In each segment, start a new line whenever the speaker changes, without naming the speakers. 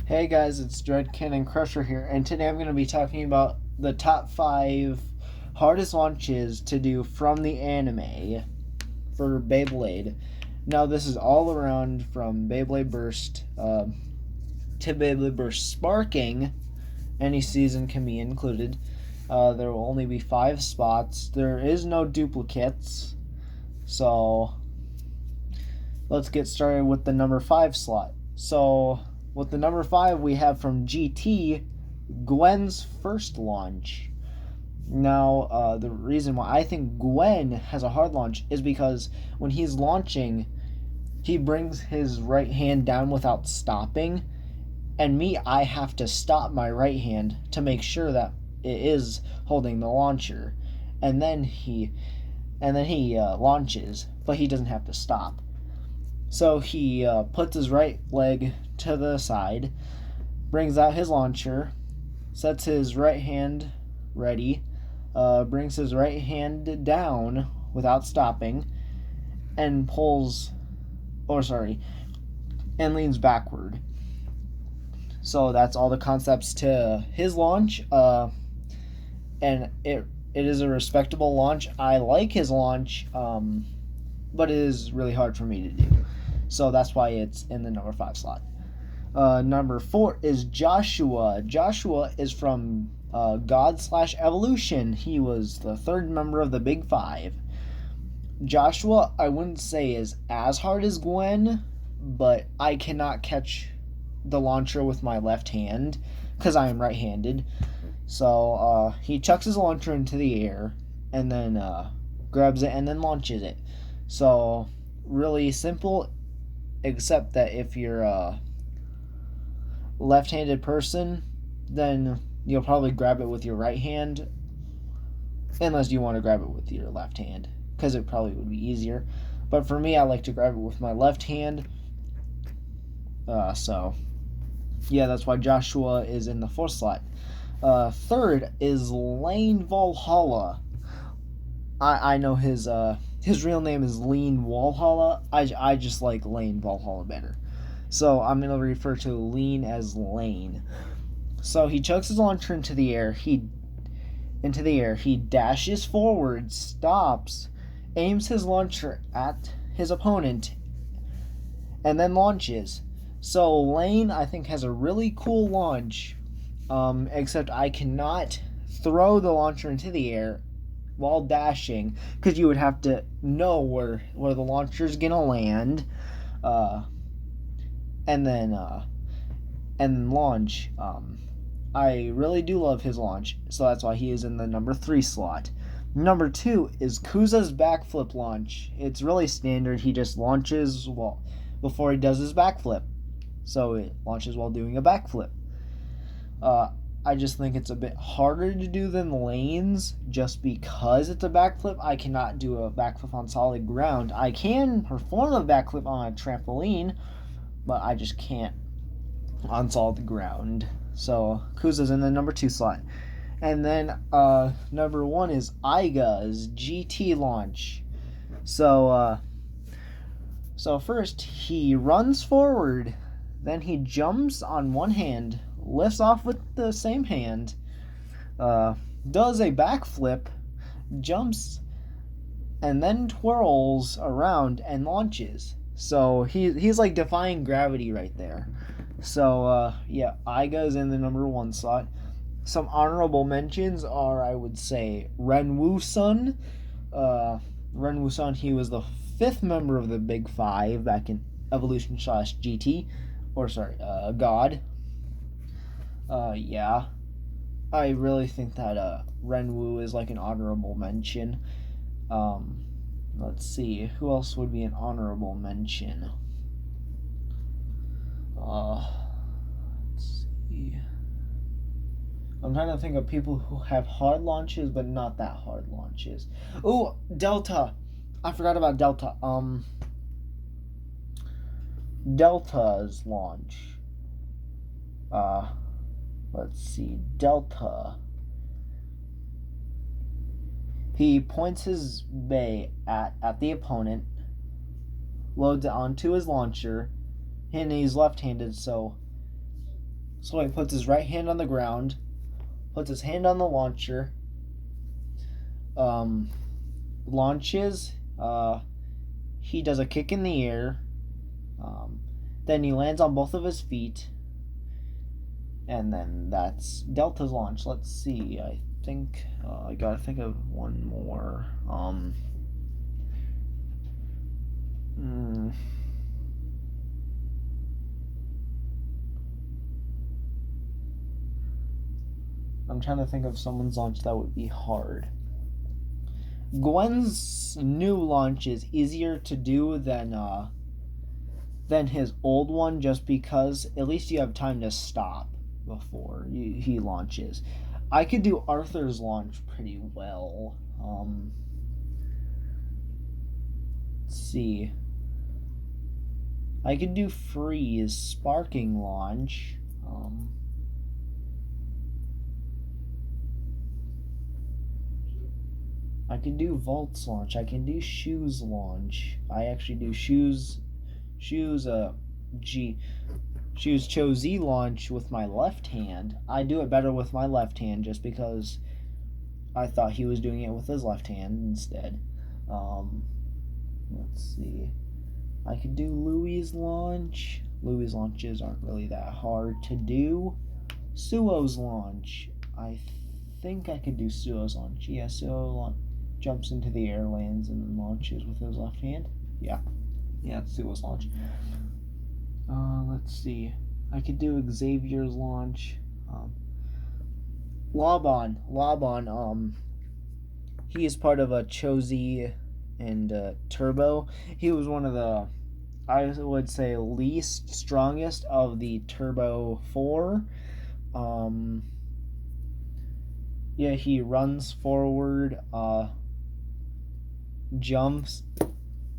Hey guys, it's Dread Cannon Crusher here, and today I'm going to be talking about the top 5 hardest launches to do from the anime for Beyblade. Now, this is all around from Beyblade Burst to Beyblade Burst Sparking. Any season can be included. There will only be 5 spots. There is no duplicates, so let's get started with the number 5 slot. So, with the number 5, we have from GT, Gwen's first launch. Now, the reason why I think Gwen has a hard launch is because when he's launching, he brings his right hand down without stopping. And me, I have to stop my right hand to make sure that it is holding the launcher. And then he launches, but he doesn't have to stop. So he puts his right leg to the side, brings out his launcher, sets his right hand ready, brings his right hand down without stopping, and and leans backward. So that's all the concepts to his launch, and it is a respectable launch. I like his launch, but it is really hard for me to do. So that's why it's in the number 5 slot. Number 4 is Joshua. Joshua is from God/Evolution. He was the 3rd member of the Big 5. Joshua, I wouldn't say is as hard as Gwen, but I cannot catch the launcher with my left hand because I am right-handed. So he chucks his launcher into the air and then grabs it and then launches it. So really simple, except that if you're a left-handed person, then you'll probably grab it with your right hand, unless you want to grab it with your left hand, because it probably would be easier. But for me, I like to grab it with my left hand. So yeah, that's why Joshua is in the 4th slot. 3rd is Lane Valhalla. I know his real name is Lane Valhalla. I just like Lane Valhalla better. So I'm going to refer to Lane as Lane. So he chucks his launcher into the air. He dashes forward, stops, aims his launcher at his opponent, and then launches. So Lane, I think, has a really cool launch, except I cannot throw the launcher into the air while dashing, because you would have to know where the launcher's gonna land, and then launch. I really do love his launch, so that's why he is in the number 3 slot. Number 2 is Kuza's backflip launch. It's really standard. He just launches before he does his backflip, so it launches while doing a backflip. I just think it's a bit harder to do than Lane's, just because it's a backflip. I cannot do a backflip on solid ground. I can perform a backflip on a trampoline, but I just can't on solid ground. So Kuza's in the number 2 slot. And then number 1 is Aiga's GT launch. So first he runs forward, then he jumps on one hand, lifts off with the same hand, does a backflip, jumps, and then twirls around and launches. So he's like defying gravity right there. So yeah, Aiga's in the number 1 slot. Some honorable mentions are, I would say, Renwu-sun. Renwu-sun, he was the 5th member of the Big 5 back in Evolution/GT. God. Yeah. I really think that Renwu is like an honorable mention. Let's see. Who else would be an honorable mention? Let's see. I'm trying to think of people who have hard launches, but not that hard launches. Oh, Delta. I forgot about Delta. Delta's launch. Let's see. Delta. He points his bay at the opponent, loads it onto his launcher, and he's left-handed, so So he puts his right hand on the ground, puts his hand on the launcher, launches. He does a kick in the air. Then he lands on both of his feet. And then that's Delta's launch. Let's see. I think I gotta think of one more. I'm trying to think of someone's launch that would be hard. Gwen's new launch is easier to do than his old one, just because at least you have time to stop before he launches. I could do Arthur's launch pretty well. Let's see. I could do Freeze sparking launch. I can do Volt's launch. I can do Shoes launch. I actually do Shoes Cho Z launch with my left hand. I do it better with my left hand just because I thought he was doing it with his left hand instead. Let's see. I could do Louis' launch. Louis' launches aren't really that hard to do. Suo's launch. I think I could do Suo's launch. Yeah, Suo jumps into the air, lands, and then launches with his left hand. Yeah, it's Suo's launch. Let's see. I could do Xavier's launch. Laban. He is part of a Cho-Z and Turbo. He was one of the, I would say, least strongest of the Turbo 4. He runs forward, jumps,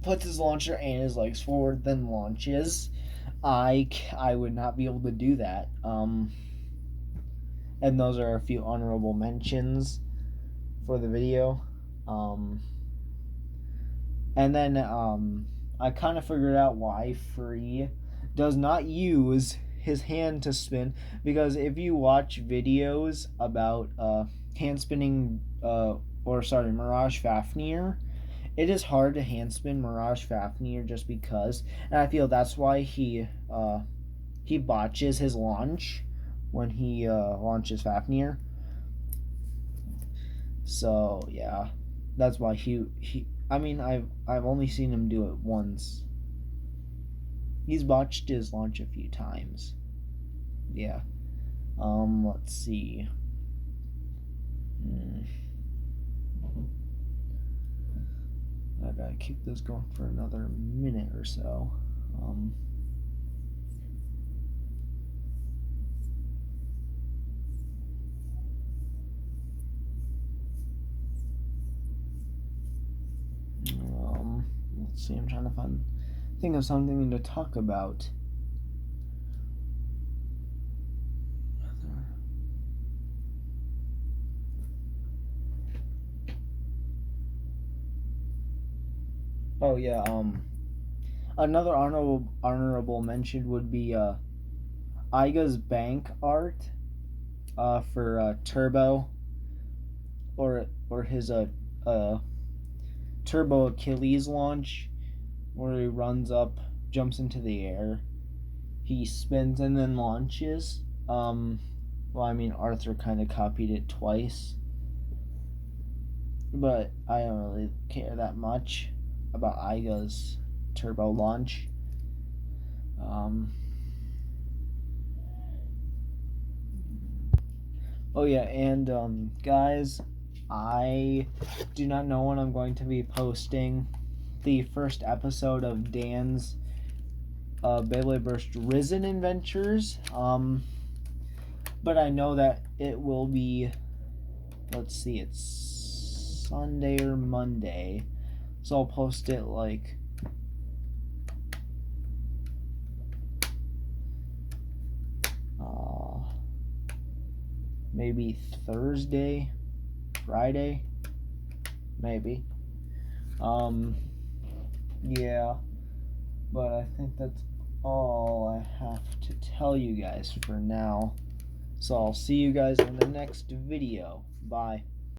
puts his launcher and his legs forward, then launches. I would not be able to do that. And those are a few honorable mentions for the video. And then I kind of figured out why Free does not use his hand to spin, because if you watch videos about hand spinning Mirage Fafnir, it is hard to hand spin Mirage Fafnir just because, and I feel that's why he botches his launch when he launches Fafnir. So yeah, that's why he I mean, I've only seen him do it once. He's botched his launch a few times. Yeah. Let's see. I gotta keep this going for another minute or so. Let's see. I'm trying to think of something to talk about. Oh yeah. Another honorable mention would be Aiga's bank art for Turbo, or his Turbo Achilles launch, where he runs up, jumps into the air, he spins and then launches. Arthur kind of copied it twice, but I don't really care that much about Aiga's Turbo launch. Guys, I do not know when I'm going to be posting the first episode of Dan's Beyblade Burst Risen Adventures. But I know that it will be, let's see, it's Sunday or Monday. So I'll post it like maybe Thursday, Friday, maybe. Yeah, but I think that's all I have to tell you guys for now. So I'll see you guys in the next video. Bye.